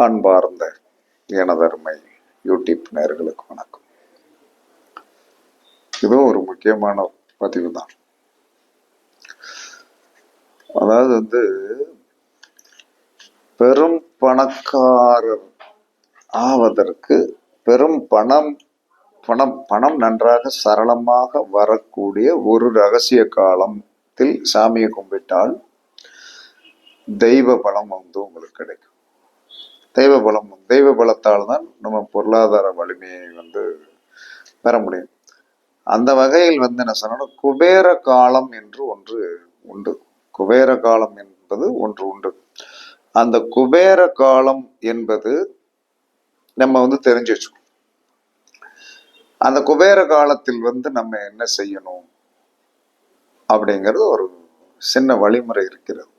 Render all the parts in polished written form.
அன்பார்ந்த எனதருமை யூடியூப் நேயர்களுக்கு வணக்கம். இதுவும் ஒரு முக்கியமான பதிவு தான். அதாவது பெரும் பணக்காரர் ஆவதற்கு பெரும் பணம் பணம் பணம் நன்றாக சரளமாக வரக்கூடிய ஒரு ரகசிய காலத்தில் சாமியை கும்பிட்டால் தெய்வ பலம் உங்களுக்கு கிடைக்கும். தெய்வ பலத்தால் தான் நம்ம பொருளாதார வலிமையை பெற முடியும். அந்த வகையில் என்ன சொன்னோம், குபேர காலம் என்று ஒன்று உண்டு. குபேர காலம் என்பது ஒன்று உண்டு. அந்த குபேர காலம் என்பது நம்ம தெரிஞ்சு வச்சுக்கணும். அந்த குபேர காலத்தில் நம்ம என்ன செய்யணும் அப்படிங்கிறது ஒரு சின்ன வழிமுறை இருக்கிறது.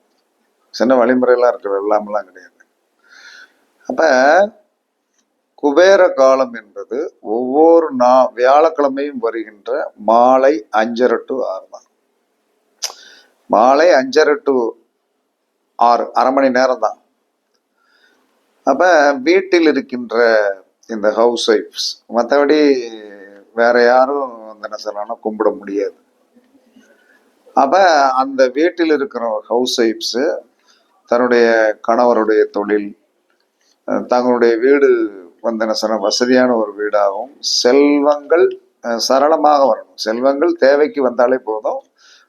சின்ன வழிமுறையெல்லாம் இருக்கிறது, எல்லாமெல்லாம் கிடையாது. அப்ப குபேர காலம் என்பது ஒவ்வொரு வியாழக்கிழமையும் வருகின்ற மாலை 5:30 to 6 தான். மாலை 5:30 to 6, அரை மணி நேரம் தான். அப்ப வீட்டில் இருக்கின்ற இந்த ஹவுஸ் ஒய்ஃப்ஸ், மற்றபடி வேற யாரும் என்ன சொல்லணும் கும்பிட முடியாது. அப்ப அந்த வீட்டில் இருக்கிற ஹவுஸ் ஒய்ஃப்ஸ் தன்னுடைய கணவருடைய தொழில், தங்களுடைய வீடு என்ன சொன்ன வசதியான ஒரு வீடாகவும், செல்வங்கள் சரளமாக வரணும். செல்வங்கள் தேவைக்கு வந்தாலே போதும்.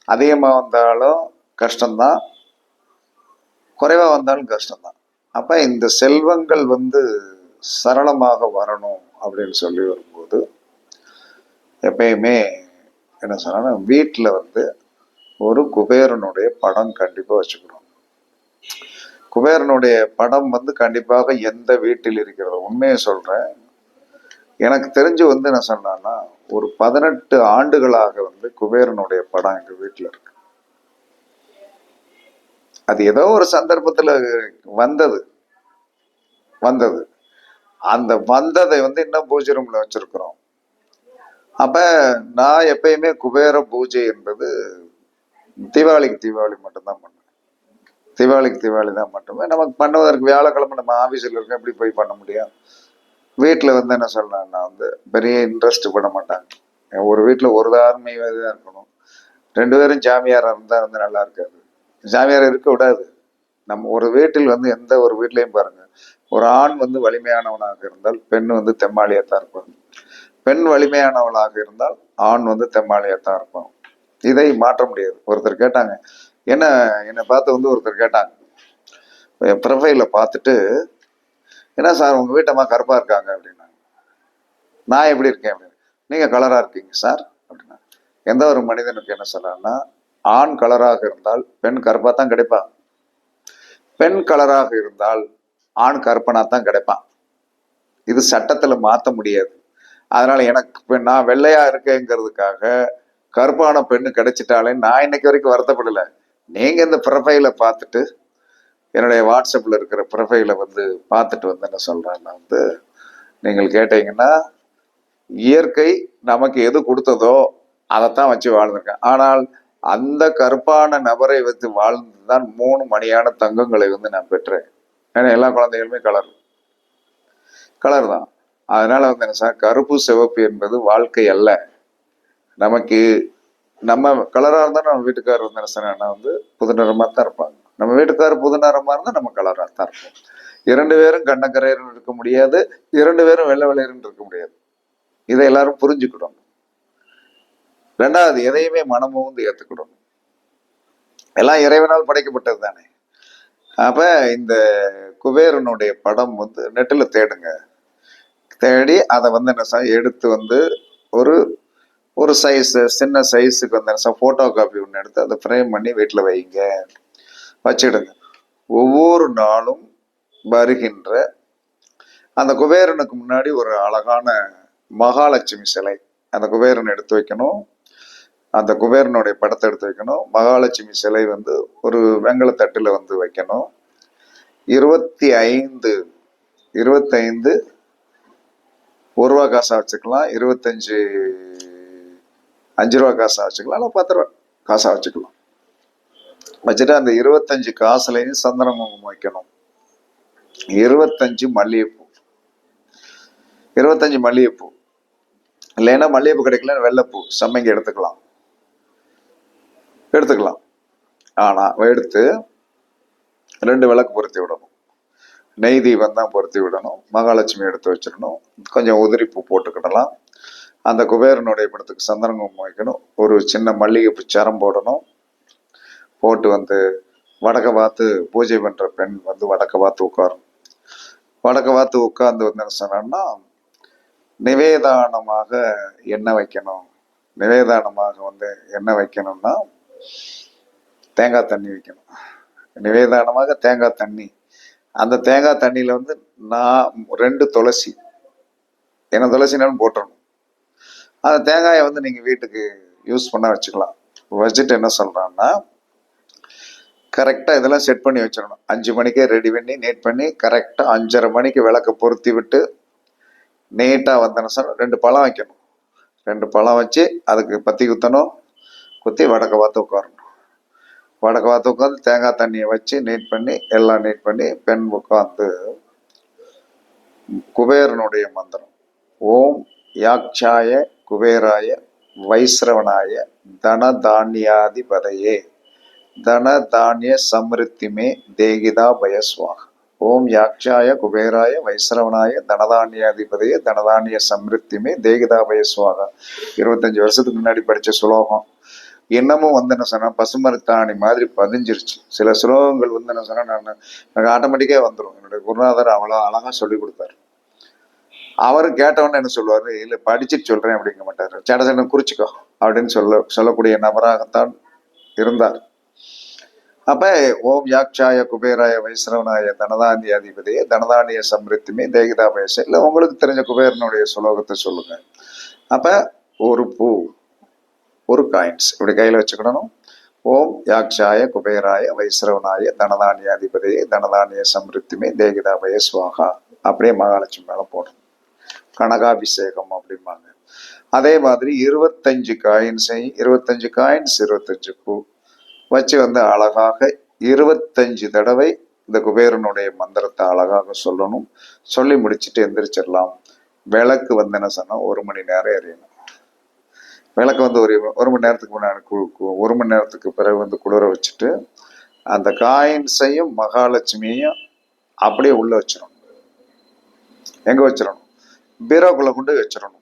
அதிகமாக வந்தாலும் கஷ்டம்தான், குறைவா வந்தாலும் கஷ்டம்தான். அப்ப இந்த செல்வங்கள் சரளமாக வரணும் அப்படின்னு சொல்லி வரும்போது எப்பயுமே என்ன சொன்னா வீட்டில் ஒரு குபேரனுடைய படம் கண்டிப்பா வச்சுக்கணும். குபேரனுடைய படம் கண்டிப்பாக எந்த வீட்டில் இருக்கிறது, உண்மையை சொல்றேன். எனக்கு தெரிஞ்சு என்ன சொன்னா ஒரு 18 ஆண்டுகளாக குபேரனுடைய படம் எங்க வீட்டுல இருக்கு. அது ஏதோ ஒரு சந்தர்ப்பத்துல வந்தது. அந்த வந்ததை இன்னும் பூஜை ரூம்ல வச்சிருக்கிறோம். அப்ப நான் எப்பயுமே குபேர பூஜை என்பது தீபாவளி மட்டும்தான் பண்ணுவேன். தீபாவளி தான் மட்டுமே நமக்கு பண்ணுவதற்கு. வியாழக்கிழமை நம்ம ஆபீஸ்ல இருக்க எப்படி போய் பண்ண முடியும்? வீட்டுல என்ன சொல்லணும்னா பெரிய இன்ட்ரெஸ்ட் பண்ண மாட்டாங்க. ஒரு வீட்டுல ஒரு ஆண்மை தான் இருக்கணும். 2 பேரும் ஜாமியாரா இருந்தா நல்லா இருக்காது. ஜாமியார் இருக்க விடாது. நம்ம ஒரு வீட்டில் எந்த ஒரு வீட்லயும் பாருங்க, ஒரு ஆண் வலிமையானவனாக இருந்தால் பெண் தெம்மாளியாத்தான் இருப்பாங்க. பெண் வலிமையானவளாக இருந்தால் ஆண் தெம்மாளியாத்தான் இருப்பான். இதை மாற்ற முடியாது. ஒருத்தர் கேட்டாங்க, என்னை பார்த்து ஒருத்தர் கேட்டாங்க, என் ப்ரொஃபைல பார்த்துட்டு, என்ன சார் உங்க வீட்டம்மா கருப்பா இருக்காங்க அப்படின்னாங்க. நான் எப்படி இருக்கேன் அப்படின்னு. நீங்க கலரா இருக்கீங்க சார் அப்படின்னா. எந்த ஒரு மனிதனுக்கு என்ன சொல்றான்னா, ஆண் கலராக இருந்தால் பெண் கருப்பா தான் கிடைப்பான். பெண் கலராக இருந்தால் ஆண் கருப்பனா தான் கிடைப்பான். இது சட்டத்துல மாத்த முடியாது. அதனால எனக்கு நான் வெள்ளையா இருக்கேங்கிறதுக்காக கருப்பான பெண்ணு கிடைச்சிட்டாலே நான் இன்னைக்கு வரைக்கும் வருத்தப்படல. நீங்க இந்த ப்ரொஃபைல பார்த்துட்டு, என்னுடைய வாட்ஸ்அப்ல இருக்கிற ப்ரொஃபைல பார்த்துட்டு என்ன சொல்றேன்னா நீங்கள் கேட்டீங்கன்னா, இயற்கை நமக்கு எது கொடுத்ததோ அதைத்தான் வச்சு வாழ்ந்திருக்கேன். ஆனால் அந்த கருப்பான நபரை வாழ்ந்துதான் 3 மணியான தங்கங்களை நான் பெற்றேன். ஏன்னா எல்லா குழந்தைகளுமே கலர் தான். அதனால என்ன சார், கருப்பு சிவப்பு என்பது வாழ்க்கை அல்ல. நமக்கு நம்ம கலரா இருந்தா நம்ம வீட்டுக்காரர் என்ன சொன்னா புது நிறமா தான் இருப்பாங்க. நம்ம வீட்டுக்காரர் புது நிறமா இருந்தா நம்ம கலரா தான் இருப்போம். 2 பேரும் கண்ணக்கரையர்னு இருக்க முடியாது, 2 பேரும் வெள்ளை வெள்ளையர்னு இருக்க முடியாது. இதை எல்லாரும் புரிஞ்சுக்கிடணும். 2வது, எதையுமே மனமும் ஏத்துக்கிடணும். எல்லாம் இறைவனால் படைக்கப்பட்டது தானே. அப்ப இந்த குபேரனுடைய படம் நெட்டில் தேடுங்க. தேடி அதை என்ன எடுத்து ஒரு ஒரு சைஸ், சின்ன சைஸுக்கு போட்டோ காப்பி ஒன்று எடுத்து அதை ஃப்ரேம் பண்ணி வீட்டில் வைங்க, வச்சிடுங்க. ஒவ்வொரு நாளும் வருகின்ற அந்த குபேரனுக்கு முன்னாடி ஒரு அழகான மகாலட்சுமி சிலை, அந்த குபேரன் எடுத்து வைக்கணும். அந்த குபேரனுடைய படத்தை எடுத்து வைக்கணும். மகாலட்சுமி சிலை ஒரு வெங்கல தட்டுல வைக்கணும். 25 1 ரூபா காசா வச்சுக்கலாம், 25 5 ரூபா காசா வச்சுக்கலாம், இல்லை 10 ரூபா காசா வச்சுக்கலாம். வச்சுட்டு அந்த 25 காசுலையும் சந்தன குங்குமம் வைக்கணும். 25 மல்லிகைப்பூ, 25 மல்லிகைப்பூ. இல்லைன்னா மல்லிகைப்பூ கிடைக்கல, வெள்ளைப்பூ சம்மங்கி எடுத்துக்கலாம். ஆனா எடுத்து 2 விளக்கு பொருத்தி விடணும். நெய் தீபம் தான் பொருத்தி விடணும். மகாலட்சுமி எடுத்து வச்சிடணும். கொஞ்சம் உதிரி பூ போட்டுக்கிடலாம். அந்த குபேரனுடைய படத்துக்கு சந்தனமும் வைக்கணும். ஒரு சின்ன மல்லிகைப்பூ சரம் போடணும். போட்டு வந்து வடக்க பார்த்து பூஜை பண்ற பெண் வந்து வடக்க பார்த்து உட்காரும். வடக்க பார்த்து உட்கார்ந்து வந்து என்ன சொன்னா, நிவேதானமாக என்ன வைக்கணும். நிவேதானமாக வந்து என்ன வைக்கணும்னா தேங்காய் தண்ணி வைக்கணும். நிவேதானமாக தேங்காய் தண்ணி. அந்த தேங்காய் தண்ணியில வந்து நான் 2 துளசி, என்ன துளசினாலும் போட்டுறணும். அந்த தேங்காயை வந்து நீங்க வீட்டுக்கு யூஸ் பண்ண வச்சுக்கலாம். வச்சுட்டு என்ன சொல்றான்னா, கரெக்டா இதெல்லாம் செட் பண்ணி வச்சிடணும். 5 மணிக்கே ரெடி பண்ணி நீட் பண்ணி கரெக்டா 5:30 மணிக்கு விளக்க பொருத்தி விட்டு நீட்டா வந்தேன்னு சொன்னா 2 பழம் வைக்கணும். 2 பழம் வச்சு அதுக்கு பத்தி குத்தணும். குத்தி வடக்க பார்த்து உட்காரணும். வடக்க பார்த்து உட்காந்து தேங்காய் தண்ணியை வச்சு நீட் பண்ணி எல்லாம் நீட் பண்ணி பெண் உட்காந்து குபேரனுடைய மந்திரம், ஓம் யாக்ஷாய குபேராய வைஸ்ரவனாய தன தானியாதிபதையே தன தானிய சமிருத்திமே தேகிதா பயஸ்வாக. ஓம் யாக்ஷாய குபேராய வைஸ்ரவனாய தனதானியாதிபதியே தனதானிய சமிருத்திமே தேகிதா பயஸ்வாக. 25 வருஷத்துக்கு முன்னாடி படிச்ச சுலோகம் இன்னமும் வந்து என்ன சொன்னா பசுமரத்தாணி மாதிரி பதிஞ்சிருச்சு. சில சுலோகங்கள் வந்து என்ன சொன்னா எனக்கு ஆட்டோமேட்டிக்கா வந்துடும். என்னுடைய குருநாதர் அவ்வளோ அழகா சொல்லி கொடுத்தாரு. அவரு கேட்டவொன்னு என்ன சொல்லுவாரு, இல்ல படிச்சுட்டு சொல்றேன் அப்படிங்க மாட்டாரு. சட குறிச்சிக்கோ அப்படின்னு சொல்லக்கூடிய நபராகத்தான் இருந்தார். அப்ப ஓம் யாக்ஷாய குபேராய வைஸ்ரவனாய தனதானியாதிபதியே தனதானிய சமிருத்திமே தேகிதா பயச. இல்ல உங்களுக்கு தெரிஞ்ச குபேரனுடைய சுலோகத்தை சொல்லுங்க. அப்ப ஒரு பூ, ஒரு காயின்ஸ் இப்படி கையில வச்சுக்கணும். ஓம் யாக்ஷாய குபேராய வைஸ்ரவனாய தனதானியாதிபதியே தனதானிய சமிருத்திமே தேகிதா பயஸ்வாகா. அப்படியே மகாலட்சுமி மேல போடணும். கனகாபிஷேகம் அப்படிம்பாங்க. அதே மாதிரி 25 காயின்ஸை 25 காயின்ஸ் 25 பூ வச்சு வந்து அழகாக 25 தடவை இந்த குபேரனுடைய மந்திரத்தை அழகாக சொல்லணும். சொல்லி முடிச்சுட்டு எந்திரிச்சிடலாம். விளக்கு வந்து என்ன சொன்னா 1 மணி நேரம் எரியணும். விளக்கு வந்து ஒரு மணி நேரத்துக்கு முன்னாடி 1 மணி நேரத்துக்கு பிறகு வந்து குளிர வச்சுட்டு அந்த காயின்ஸையும் மகாலட்சுமியையும் அப்படியே உள்ள வச்சிடணும். எங்க வச்சிடணும்? பீரோக்குள்ள கொண்டு வச்சிடணும்.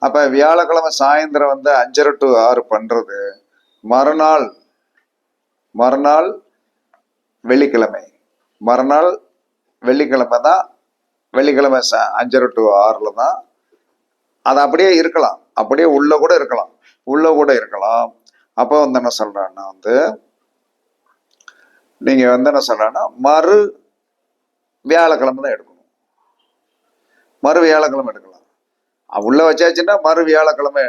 அப்ப வியாழக்கிழமை சாயந்தரம் வந்து 5:30 to 6 பண்றது மறுநாள் வெள்ளிக்கிழமை. மறுநாள் வெள்ளிக்கிழமை தான். வெள்ளிக்கிழமை 5:30 to 6 தான். அது அப்படியே இருக்கலாம். அப்படியே உள்ள கூட இருக்கலாம். அப்ப வந்து என்ன சொல்றான்னா வந்து நீங்க வந்து என்ன சொல்றான்னா மறு வியாழக்கிழமை தான் எடுக்கணும். மறு வியாழக்கிழமை எடுக்கலாம். உள்ள வச்சாச்சுன்னா மறு வியாழக்கிழமை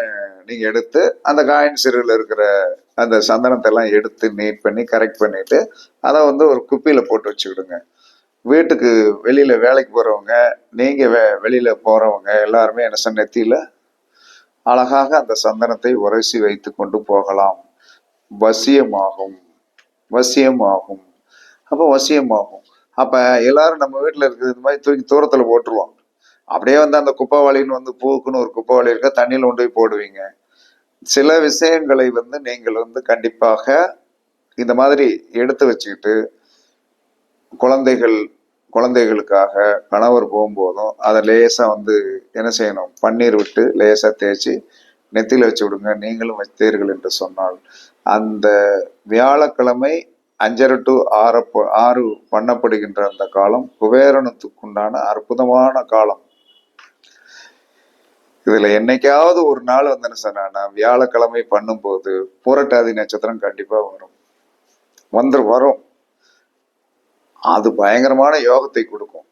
நீங்க எடுத்து அந்த காயின் சிறுவில் இருக்கிற அந்த சந்தனத்தை எல்லாம் எடுத்து நீட் பண்ணி கரெக்ட் பண்ணிட்டு அதை வந்து ஒரு குப்பியில போட்டு வச்சுக்கிடுங்க. வீட்டுக்கு வெளியில வேலைக்கு போறவங்க, நீங்க வெளியில போறவங்க எல்லாருமே என்ன நெத்தியில அழகாக அந்த சந்தனத்தை உரசி வைத்து கொண்டு போகலாம். வசியமாகும். அப்ப எல்லாரும் நம்ம வீட்டுல இருக்கிறது இந்த மாதிரி தூக்கி தூரத்துல போட்டுருவோம். அப்படியே வந்து அந்த குப்பைவாளின்னு வந்து பூக்குன்னு ஒரு குப்பைவாளி இருக்க தண்ணியில கொண்டு போய் போடுவீங்க. சில விஷயங்களை வந்து நீங்கள் வந்து கண்டிப்பாக இந்த மாதிரி எடுத்து வச்சுக்கிட்டு குழந்தைகளுக்காக கணவர் போகும்போதும் அதை லேசா வந்து என்ன செய்யணும், பன்னீர் விட்டு லேசா தேய்ச்சி நெத்தியில வச்சு விடுங்க. நீங்களும் வைத்தீர்கள் என்று சொன்னால் அந்த வியாழக்கிழமை 5:30 to 6 பண்ணப்படுகின்ற அந்த காலம் குபேரனுக்குண்டான அற்புதமான காலம். இதுல என்னைக்காவது ஒரு நாள் வந்து என்ன சொன்னா வியாழக்கிழமை பண்ணும்போது புரட்டாதி நட்சத்திரம் கண்டிப்பா வரும். அது பயங்கரமான யோகத்தை கொடுக்கும்.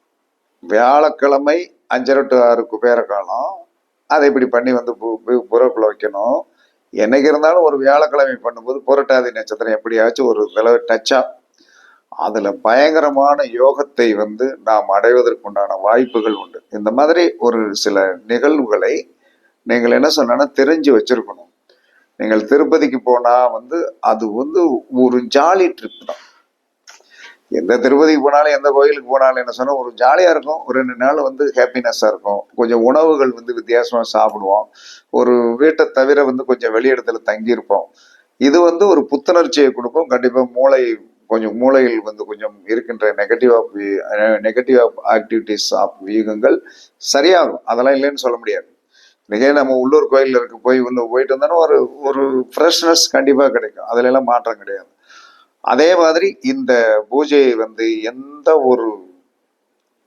வியாழக்கிழமை 5:30 to 6 குபேர காலம். அதை இப்படி பண்ணி வந்து புறக்குள்ள வைக்கணும். என்னைக்கு இருந்தாலும் ஒரு வியாழக்கிழமை பண்ணும்போது புரட்டாதி நட்சத்திரம் எப்படியாச்சும் ஒரு தடவை டச்சா அதுல பயங்கரமான யோகத்தை வந்து நாம் அடைவதற்குண்டான வாய்ப்புகள் உண்டு. இந்த மாதிரி ஒரு சில நிகழ்வுகளை நீங்கள் என்ன சொன்னா தெரிஞ்சு வச்சிருக்கணும். நீங்கள் திருப்பதிக்கு போனா வந்து அது வந்து ஒரு ஜாலி ட்ரிப் தான். எந்த திருப்பதிக்கு போனாலும் எந்த கோயிலுக்கு போனாலும் என்ன சொன்னா ஒரு ஜாலியா இருக்கும். ஒரு 2 நாள் வந்து ஹாப்பினஸ்ஸா இருக்கும். கொஞ்சம் உணவுகள் வந்து வித்தியாசமா சாப்பிடுவோம். ஒரு வீட்டை தவிர வந்து கொஞ்சம் வெளியிடத்துல தங்கி இருப்போம். இது வந்து ஒரு புத்துணர்ச்சியை கொடுக்கும். கண்டிப்பா கொஞ்சம் மூளையில் வந்து கொஞ்சம் இருக்கின்ற நெகட்டிவ் ஆக்டிவிட்டிஸ் ஆஃப் வியூகங்கள் சரியாகும். அதெல்லாம் இல்லைன்னு சொல்ல முடியாது. இன்னைக்கே நம்ம உள்ளூர் கோயில்ல போயிட்டு வந்தோம்னா ஒரு ஒரு ஃப்ரெஷ்னஸ் கண்டிப்பா கிடைக்கும். அதுல எல்லாம் மாற்றம் கிடையாது. அதே மாதிரி இந்த பூஜையை வந்து எந்த ஒரு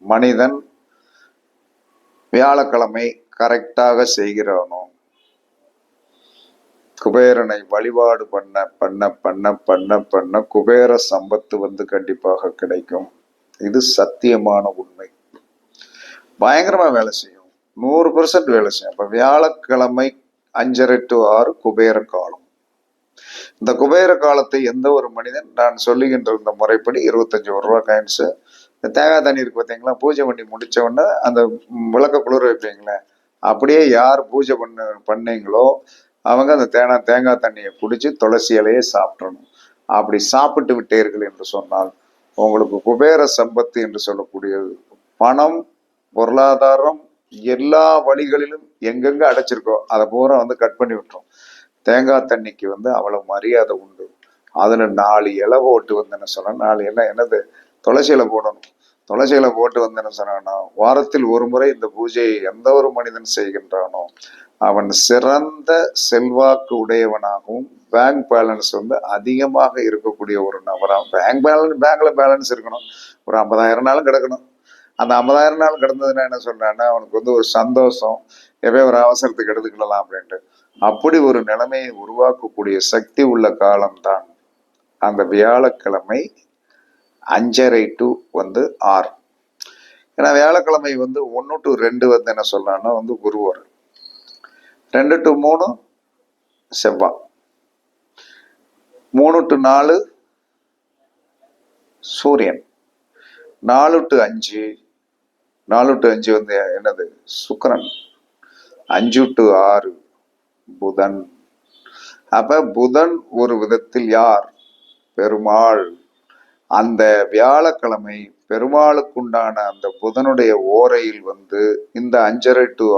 மனிதன் வியாழக்கிழமை கரெக்டாக செய்கிறானோ, குபேரனை வழிபாடு பண்ண பண்ண பண்ண பண்ண பண்ண குபேர சம்பத்து வந்து கண்டிப்பாக கிடைக்கும். இது சத்தியமான உண்மை. பயங்கரமா வேலை செய்யும். 100% வேலை செய்யும். அப்ப வியாழக்கிழமை 5:30 to 6 குபேர காலம். இந்த குபேர காலத்தை எந்த ஒரு மனிதன் நான் சொல்லுகின்ற இந்த முறைப்படி 25 ரூபா காயின்ஸ், இந்த தேங்காய் தண்ணி இருக்கு பார்த்தீங்களா, பூஜை பண்ணி முடிச்ச உடனே அந்த விளக்க குளிர வைப்பீங்களே, அப்படியே யார் பூஜை பண்ணீங்களோ அவங்க அந்த தேங்காய் தண்ணியை குடிச்சு துளசி இலையை சாப்பிடணும். அப்படி சாப்பிட்டு விட்டீர்கள் என்று சொன்னால் உங்களுக்கு குபேர சம்பத்து என்று சொல்லக்கூடியது பணம், பொருளாதாரம் எல்லா வழிகளிலும் எங்கெங்க அடைச்சிருக்கோ அதை பூரா வந்து கட் பண்ணி விட்டுரும். தேங்காய் தண்ணிக்கு வந்து அவ்வளவு மரியாதை உண்டு. அதுல 4 இலை போட்டு வந்தேன்னு சொன்னா, 4 இலை என்னது, துளசி இலை போடணும். துளசி இலை போட்டு வந்தேன்னு சொன்னா, வாரத்தில் ஒரு முறை இந்த பூஜையை எந்த ஒரு மனிதன் செய்கின்றானோ அவன் சிறந்த செல்வாக்கு உடையவனாகவும் பேங்க் பேலன்ஸ் வந்து அதிகமாக இருக்கக்கூடிய ஒரு நபராகும். பேங்க்ல பேலன்ஸ் இருக்கணும். ஒரு 50,000 கிடக்கணும். அந்த 50,000 கிடந்ததுன்னா என்ன சொல்றான்னா, அவனுக்கு வந்து ஒரு சந்தோஷம், எப்பயோ ஒரு அவசரத்துக்கு எடுத்துக்கலாம் அப்படின்ட்டு. அப்படி ஒரு நிலைமையை உருவாக்கக்கூடிய சக்தி உள்ள காலம்தான் அந்த வியாழக்கிழமை 5:30 to 6. ஏன்னா வியாழக்கிழமை வந்து 1 to 2 வந்து என்ன சொல்லலாம்னா வந்து குருவார், 2 to 3 செவ்வாய், 3 to 4 சூரியன், 4 to 5 வந்து என்னது சுக்கிரன், 5 to 6 புதன். அப்ப புதன் ஒரு விதத்தில் யார், பெருமாள். அந்த வியாழக்கிழமை பெருமாளுக்குண்டான அந்த புதனுடைய ஓரையில் வந்து இந்த 5:30 to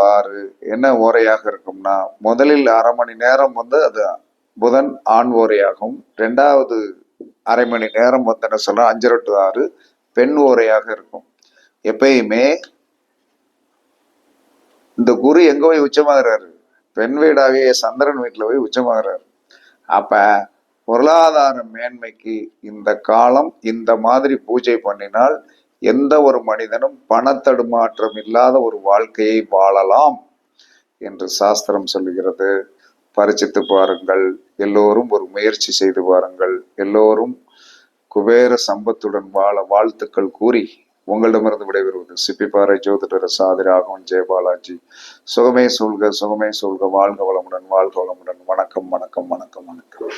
6 என்ன ஓரையாக இருக்கும்னா, முதலில் 1/2 மணி நேரம் வந்து அது புதன் ஆண் ஓரையாகும், 2வது 1/2 மணி நேரம் வந்து என்ன சொல்ல 5:30 to 6 பெண் ஓரையாக இருக்கும். எப்பயுமே இந்த குரு எங்க போய் உச்சமாகிறாரு, பெண் வீடாகிய சந்திரன் வீட்டுல போய் உச்சமாகிறாரு. அப்ப பொருளாதார மேன்மைக்கு இந்த காலம் இந்த மாதிரி பூஜை பண்ணினால் எந்த ஒரு மனிதனும் பணத்தடுமாற்றம் இல்லாத ஒரு வாழ்க்கையை வாழலாம் என்று சாஸ்திரம் சொல்லுகிறது. பரிசித்து பாருங்கள். எல்லோரும் ஒரு முயற்சி செய்து பாருங்கள். எல்லோரும் குபேர சம்பத்துடன் வாழ வாழ்த்துக்கள் கூறி உங்களிடமிருந்து விடைபெறுவது சிப்பிப்பாறை ஜோதிடர் சாதி ராகவன் ஜெயபாலாஜி. சுகமே சூழ்க, சுகமே சூழ்க. வாழ்க வளமுடன், வாழ்க வளமுடன். வணக்கம், வணக்கம், வணக்கம், வணக்கம்.